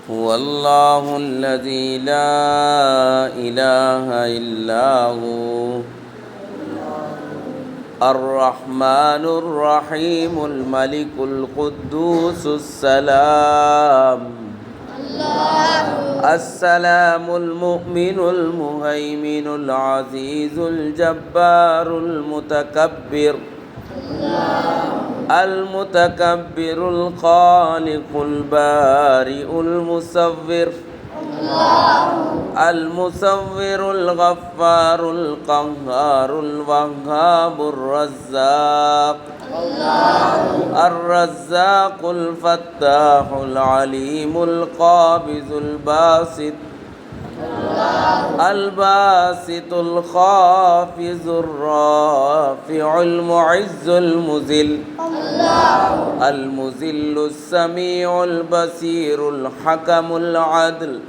هو الله الذي لا إله إلا هو الرحمن الرحيم الملك القدوس السلام المؤمن المهيمن العزيز الجبار المتكبر الخالق البارئ المصور الغفار القهار الوهاب الرزاق الفتاح العليم القابض الباسط الخافض الرافع المعز المذل السميع البصير الحكم العدل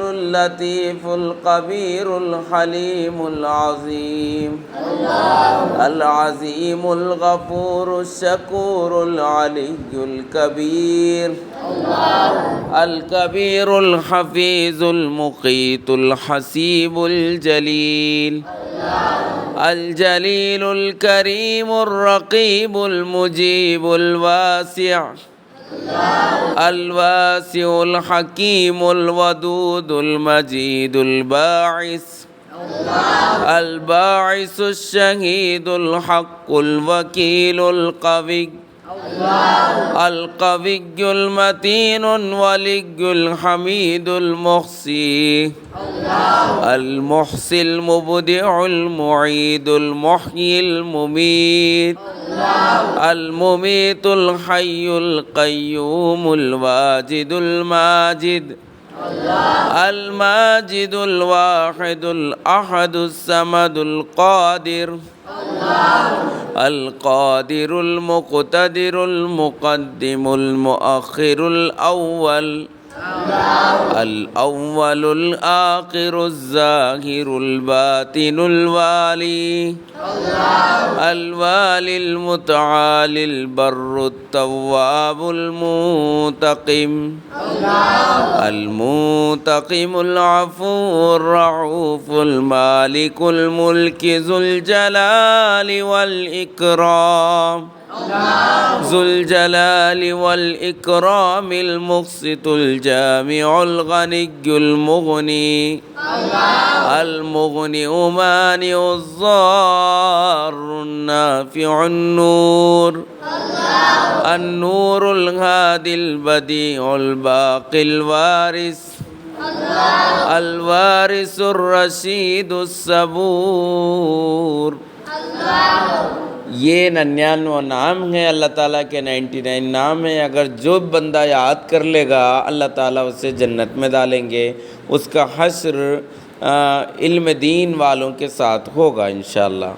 اللطيف القبير الحليم العظيم الغفور الشكور العلي الكبير الحفيظ المقيت الحسيب الجليل الكريم الرقيب المجيب الواسع الحكيم الودود المجيد الباعث الشهيد الحق الوكيل القوي المتين ولي الحميد المحصي المبدع المعيد المحيي المميت الحي القيوم الواجد الماجد الواحد الأحد الصمد القادر المقتدر المقدم المؤخر الأول الآخر الظاهر الباطن الوالي المتعالي البر التواب المنتقم العفو الرؤوف المالك الملك ذو الجلال والإكرام المقسط الجامع الغني المغني مانع الضار النافع النور الهادي البديع الباقي الوارث الرشيد الصبور. ये 99 नाम है अल्लाह ताला के, 99 नाम है। अगर जो बंदा याद कर लेगा अल्लाह ताला उसे जन्नत में डालेंगे। उसका हश्र इल्म दीन वालों के साथ होगा इंशाअल्लाह।